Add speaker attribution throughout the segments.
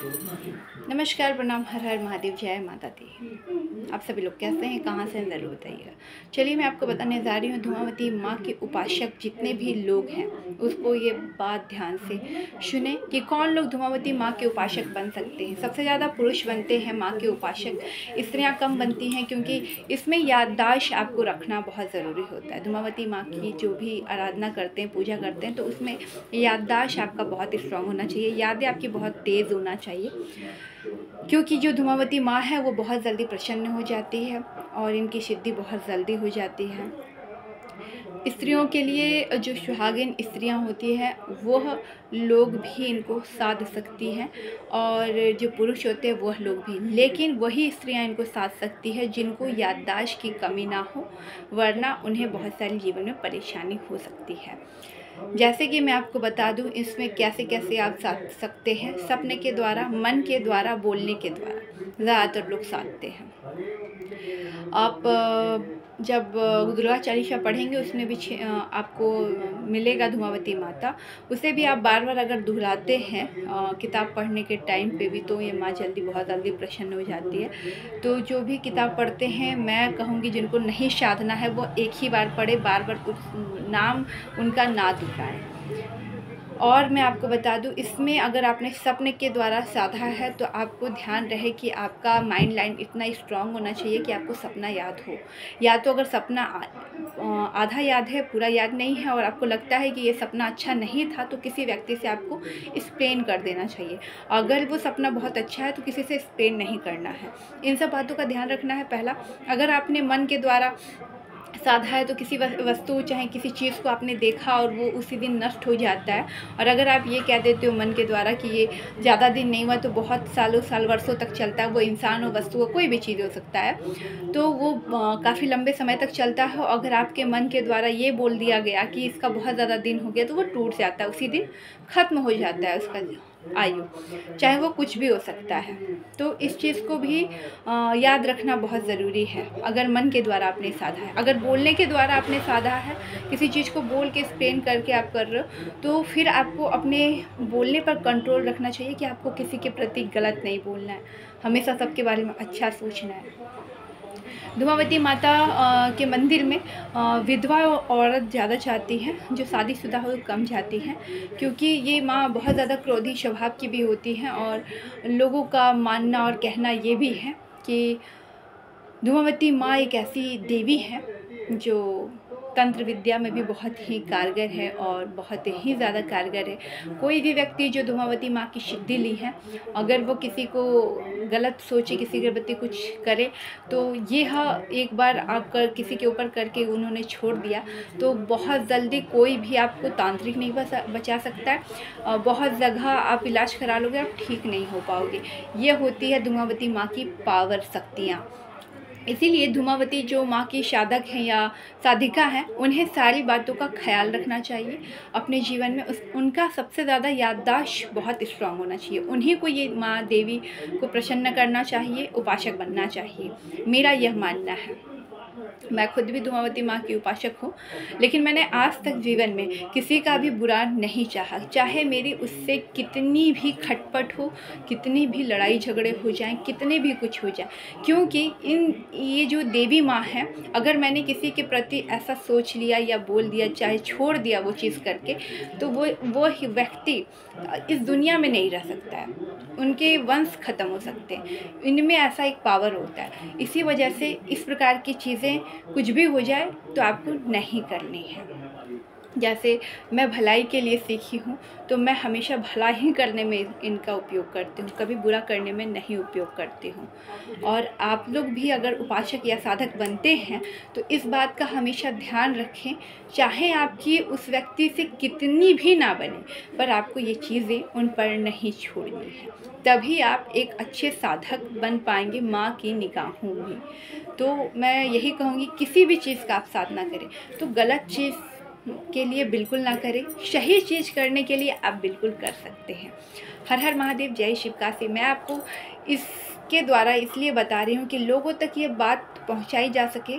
Speaker 1: नमस्कार, प्रणाम, हर हर महादेव, जय माता दी। आप सभी लोग कैसे हैं, कहाँ से हैं, ज़रूर बताइएगा। चलिए मैं आपको बताने जा रही हूँ, धूमावती माँ के उपासक जितने भी लोग हैं उसको ये बात ध्यान से सुने कि कौन लोग धूमावती माँ के उपासक बन सकते हैं। सबसे ज़्यादा पुरुष बनते हैं माँ के उपासक, स्त्रियाँ कम बनती हैं, क्योंकि इसमें याददाश्त आपको रखना बहुत ज़रूरी होता है। धूमावती माँ की जो भी आराधना करते हैं, पूजा करते हैं, तो उसमें याददाश्त आपका बहुत स्ट्रांग होना चाहिए, यादें आपकी बहुत तेज़ होना चाहिए, क्योंकि जो धूमावती माँ है वो बहुत जल्दी प्रसन्न हो जाती है और इनकी सिद्धि बहुत जल्दी हो जाती है। स्त्रियों के लिए जो सुहागिन स्त्रियां होती हैं वह लोग भी इनको साध सकती हैं, और जो पुरुष होते हैं वह लोग भी, लेकिन वही स्त्रियां इनको साध सकती है जिनको याददाश्त की कमी ना हो, वरना उन्हें बहुत सारी जीवन में परेशानी हो सकती है। जैसे कि मैं आपको बता दूं इसमें कैसे कैसे आप साध सकते हैं। सपने के द्वारा, मन के द्वारा, बोलने के द्वारा ज़्यादातर लोग साधते हैं। आप जब दुर्गा चालीसा पढ़ेंगे उसमें भी आपको मिलेगा धूमावती माता। उसे भी आप बार बार अगर दोहराते हैं किताब पढ़ने के टाइम पे भी, तो ये माँ जल्दी बहुत जल्दी प्रसन्न हो जाती है। तो जो भी किताब पढ़ते हैं, मैं कहूँगी जिनको नहीं साधना है वो एक ही बार पढ़े, बार बार उस नाम उनका ना दोहराएं। और मैं आपको बता दूं, इसमें अगर आपने सपने के द्वारा साधा है तो आपको ध्यान रहे कि आपका माइंड लाइन इतना स्ट्रांग होना चाहिए कि आपको सपना याद हो। या तो अगर सपना आधा याद है, पूरा याद नहीं है, और आपको लगता है कि ये सपना अच्छा नहीं था, तो किसी व्यक्ति से आपको एक्सप्लेन कर देना चाहिए। अगर वो सपना बहुत अच्छा है तो किसी से एक्सप्लेन नहीं करना है। इन सब बातों का ध्यान रखना है। पहला, अगर आपने मन के द्वारा साधा है तो किसी वस्तु चाहे किसी चीज़ को आपने देखा और वो उसी दिन नष्ट हो जाता है, और अगर आप ये कह देते हो मन के द्वारा कि ये ज़्यादा दिन नहीं हुआ, तो बहुत सालों साल वर्षों तक चलता है। वो इंसान हो, वस्तु हो, कोई भी चीज़ हो सकता है, तो वो काफ़ी लंबे समय तक चलता है। अगर आपके मन के द्वारा ये बोल दिया गया कि इसका बहुत ज़्यादा दिन हो गया, तो वो टूट जाता है, उसी दिन ख़त्म हो जाता है उसका आयु, चाहे वो कुछ भी हो सकता है। तो इस चीज़ को भी याद रखना बहुत ज़रूरी है। अगर मन के द्वारा आपने साधा है, अगर बोलने के द्वारा आपने साधा है, किसी चीज़ को बोल के एक्सप्लेन करके आप कर रहे हो, तो फिर आपको अपने बोलने पर कंट्रोल रखना चाहिए कि आपको किसी के प्रति गलत नहीं बोलना है, हमेशा सबके बारे में अच्छा सोचना है। धूमावती माता के मंदिर में विधवा औरत ज़्यादा जाती हैं, जो शादीशुदा हो कम जाती हैं, क्योंकि ये माँ बहुत ज़्यादा क्रोधी स्वभाव की भी होती हैं। और लोगों का मानना और कहना ये भी है कि धूमावती माँ एक ऐसी देवी है जो तंत्र विद्या में भी बहुत ही कारगर है और बहुत ही ज़्यादा कारगर है। कोई भी व्यक्ति जो धूमावती माँ की सिद्धि ली है, अगर वो किसी को गलत सोचे, किसी के प्रति कुछ करे, तो ये एक बार आप किसी के ऊपर करके उन्होंने छोड़ दिया, तो बहुत जल्दी कोई भी आपको तांत्रिक नहीं बचा सकता है। बहुत जगह आप इलाज करा लोगे, आप ठीक नहीं हो पाओगे। ये होती है धूमावती माँ की पावर, शक्तियाँ। इसीलिए धूमावती जो माँ की साधक हैं या साधिका हैं, उन्हें सारी बातों का ख्याल रखना चाहिए अपने जीवन में। उनका सबसे ज़्यादा याददाश्त बहुत स्ट्रांग होना चाहिए। उन्हीं को ये माँ देवी को प्रसन्न करना चाहिए, उपासक बनना चाहिए, मेरा यह मानना है। मैं खुद भी धूमावती माँ की उपासक हूँ, लेकिन मैंने आज तक जीवन में किसी का भी बुरा नहीं चाहा, चाहे मेरी उससे कितनी भी खटपट हो, कितनी भी लड़ाई झगड़े हो जाएं, कितने भी कुछ हो जाए, क्योंकि ये जो देवी माँ है, अगर मैंने किसी के प्रति ऐसा सोच लिया या बोल दिया, चाहे छोड़ दिया वो चीज़ करके, तो वो व्यक्ति इस दुनिया में नहीं रह सकता है, उनके वंश खत्म हो सकते हैं। इनमें ऐसा एक पावर होता है। इसी वजह से इस प्रकार की चीज़ें कुछ भी हो जाए तो आपको नहीं करनी है। जैसे मैं भलाई के लिए सीखी हूँ, तो मैं हमेशा भला ही करने में इनका उपयोग करती हूँ, कभी बुरा करने में नहीं उपयोग करती हूँ। और आप लोग भी अगर उपासक या साधक बनते हैं तो इस बात का हमेशा ध्यान रखें, चाहे आपकी उस व्यक्ति से कितनी भी ना बने, पर आपको ये चीज़ें उन पर नहीं छोड़नी है, तभी आप एक अच्छे साधक बन पाएंगे माँ की निगाहों में। तो मैं यही कहूँगी, किसी भी चीज़ का आप साधना करें तो गलत चीज़ के लिए बिल्कुल ना करें, सही चीज़ करने के लिए आप बिल्कुल कर सकते हैं। हर हर महादेव, जय शिव काशी। मैं आपको इसके द्वारा इसलिए बता रही हूँ कि लोगों तक ये बात पहुँचाई जा सके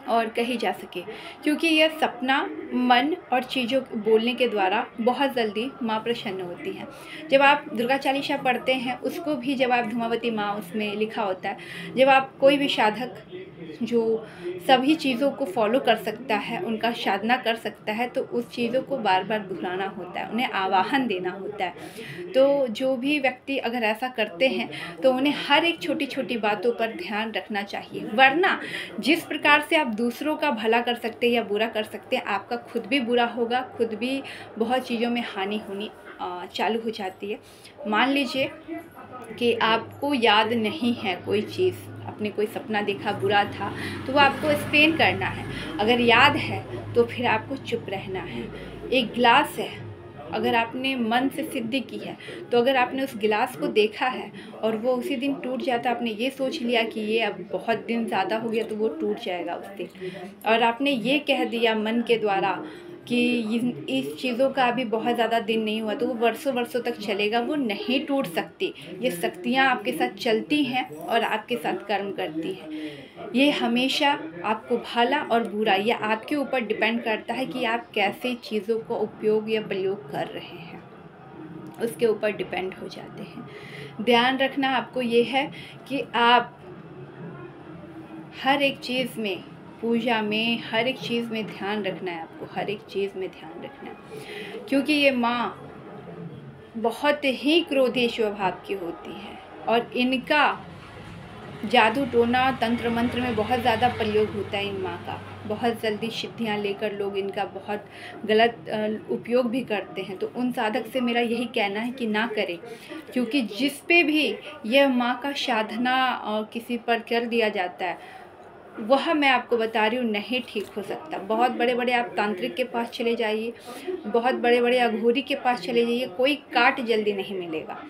Speaker 1: और कही जा सके, क्योंकि यह सपना मन और चीज़ों बोलने के द्वारा बहुत जल्दी माँ प्रसन्न होती हैं। जब आप दुर्गा चालीसा पढ़ते हैं, उसको भी जब आप धूमावती माँ उसमें लिखा होता है, जब आप कोई भी साधक जो सभी चीज़ों को फॉलो कर सकता है, उनका साधना कर सकता है, तो उस चीज़ों को बार बार दोहराना होता है, उन्हें आवाहन देना होता है। तो जो भी व्यक्ति अगर ऐसा करते हैं तो उन्हें हर एक छोटी छोटी बातों पर ध्यान रखना चाहिए, वरना जिस प्रकार से आप दूसरों का भला कर सकते हैं या बुरा कर सकते हैं, आपका खुद भी बुरा होगा, खुद भी बहुत चीज़ों में हानि होनी चालू हो जाती है। मान लीजिए कि आपको याद नहीं है कोई चीज़, आपने कोई सपना देखा बुरा था, तो वो आपको एक्सप्लेन करना है। अगर याद है तो फिर आपको चुप रहना है। एक गिलास है, अगर आपने मन से सिद्धि की है, तो अगर आपने उस गिलास को देखा है और वो उसी दिन टूट जाता, आपने ये सोच लिया कि ये अब बहुत दिन ज़्यादा हो गया तो वो टूट जाएगा उस दिन, और आपने ये कह दिया मन के द्वारा कि इस चीज़ों का अभी बहुत ज़्यादा दिन नहीं हुआ, तो वो वर्षों वर्षों तक चलेगा, वो नहीं टूट सकती। ये शक्तियाँ आपके साथ चलती हैं और आपके साथ कर्म करती हैं। ये हमेशा आपको भला और बुरा, ये आपके ऊपर डिपेंड करता है कि आप कैसे चीज़ों को उपयोग या प्रयोग कर रहे हैं, उसके ऊपर डिपेंड हो जाते हैं। ध्यान रखना आपको ये है कि आप हर एक चीज़ में, पूजा में, हर एक चीज़ में ध्यान रखना है आपको, हर एक चीज़ में ध्यान रखना है, क्योंकि ये माँ बहुत ही क्रोधी स्वभाव की होती है और इनका जादू टोना तंत्र मंत्र में बहुत ज़्यादा प्रयोग होता है इन माँ का। बहुत जल्दी सिद्धियाँ लेकर लोग इनका बहुत गलत उपयोग भी करते हैं। तो उन साधक से मेरा यही कहना है कि ना करें, क्योंकि जिस पे भी यह माँ का साधना किसी पर कर दिया जाता है, वह मैं आपको बता रही हूँ नहीं ठीक हो सकता। बहुत बड़े बड़े आप तांत्रिक के पास चले जाइए, बहुत बड़े बड़े अघोरी के पास चले जाइए, कोई काट जल्दी नहीं मिलेगा।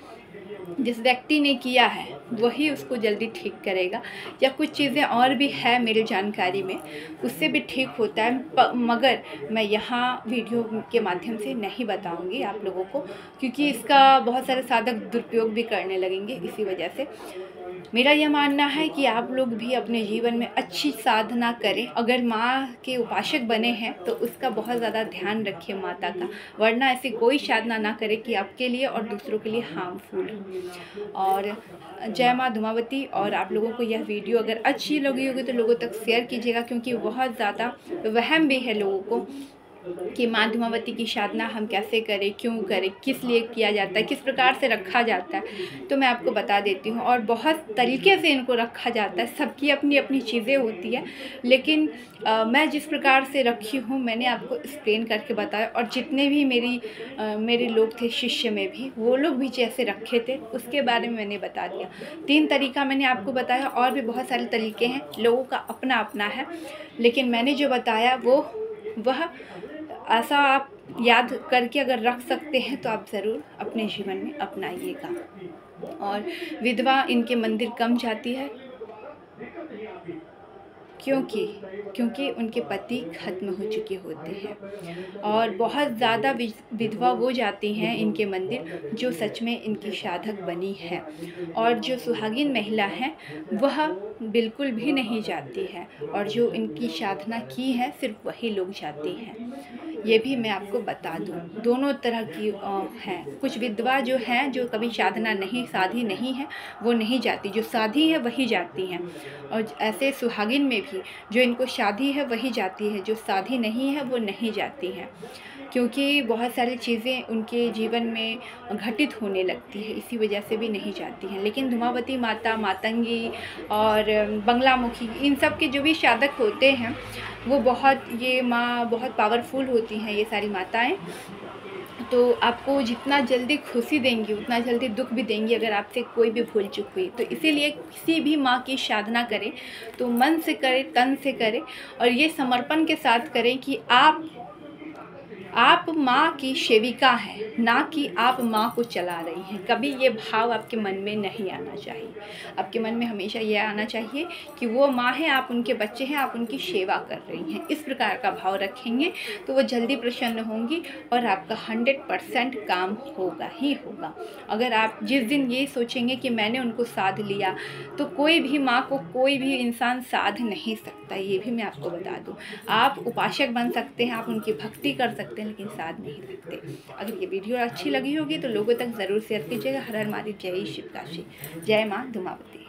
Speaker 1: जिस व्यक्ति ने किया है वही उसको जल्दी ठीक करेगा, या कुछ चीज़ें और भी है मेरी जानकारी में, उससे भी ठीक होता है, मगर मैं यहाँ वीडियो के माध्यम से नहीं बताऊंगी आप लोगों को, क्योंकि इसका बहुत सारे साधक दुरुपयोग भी करने लगेंगे। इसी वजह से मेरा यह मानना है कि आप लोग भी अपने जीवन में अच्छी साधना करें। अगर माँ के उपासक बने हैं तो उसका बहुत ज़्यादा ध्यान रखिए माता का, वरना ऐसी कोई साधना ना करें कि आपके लिए और दूसरों के लिए हार्मफुल हो। और जय माँ धूमावती। और आप लोगों को यह वीडियो अगर अच्छी लगी होगी तो लोगों तक शेयर कीजिएगा, क्योंकि बहुत ज़्यादा वहम भी है लोगों को कि माँ धूमावती की साधना हम कैसे करें, क्यों करें, किस लिए किया जाता है, किस प्रकार से रखा जाता है। तो मैं आपको बता देती हूँ, और बहुत तरीके से इनको रखा जाता है, सबकी अपनी अपनी चीज़ें होती है, लेकिन मैं जिस प्रकार से रखी हूँ मैंने आपको एक्सप्लेन करके बताया। और जितने भी मेरे लोग थे शिष्य में भी, वो लोग भी जैसे रखे थे उसके बारे में मैंने बता दिया। 3 तरीका मैंने आपको बताया, और भी बहुत सारे तरीके हैं, लोगों का अपना अपना है, लेकिन मैंने जो बताया वह ऐसा आप याद करके अगर रख सकते हैं तो आप ज़रूर अपने जीवन में अपनाइएगा। और विधवा इनके मंदिर कम जाती है, क्योंकि उनके पति खत्म हो चुके होते हैं, और बहुत ज़्यादा विधवा वो जाती हैं इनके मंदिर जो सच में इनकी साधक बनी है, और जो सुहागिन महिला है वह बिल्कुल भी नहीं जाती है, और जो इनकी साधना की है सिर्फ वही लोग जाती हैं। ये भी मैं आपको बता दूं, दोनों तरह की हैं। कुछ विधवा जो हैं जो कभी साधना नहीं, साधी नहीं है, वो नहीं जाती, जो साधी है वही जाती हैं। और ऐसे सुहागिन में भी जो इनको शादी है वही जाती है, जो साधी नहीं है वो नहीं जाती हैं, क्योंकि बहुत सारी चीज़ें उनके जीवन में घटित होने लगती है, इसी वजह से भी नहीं जाती हैं। लेकिन धूमावती माता, मातंगी और बंगलामुखी, इन सब के जो भी साधक होते हैं वो ये माँ बहुत पावरफुल होती हैं, ये सारी माताएं। तो आपको जितना जल्दी खुशी देंगी उतना जल्दी दुख भी देंगी अगर आपसे कोई भी भूल चूक हुई। तो इसीलिए किसी भी माँ की साधना करें तो मन से करें, तन से करें, और ये समर्पण के साथ करें कि आप माँ की सेविका हैं, ना कि आप माँ को चला रही हैं। कभी ये भाव आपके मन में नहीं आना चाहिए। आपके मन में हमेशा ये आना चाहिए कि वो माँ है, आप उनके बच्चे हैं, आप उनकी सेवा कर रही हैं। इस प्रकार का भाव रखेंगे तो वो जल्दी प्रसन्न होंगी और आपका 100% काम होगा ही होगा। अगर आप जिस दिन ये सोचेंगे कि मैंने उनको साध लिया, तो कोई भी माँ को कोई भी इंसान साध नहीं सकता। ये भी मैं आपको बता दूँ। आप उपासक बन सकते हैं, आप उनकी भक्ति कर सकते हैं, लेकिन साध नहीं सकते। अगर ये वीडियो अच्छी लगी होगी तो लोगों तक ज़रूर शेयर कीजिएगा। हर हर महादेव, जय शिव काशी, जय माँ धूमावती।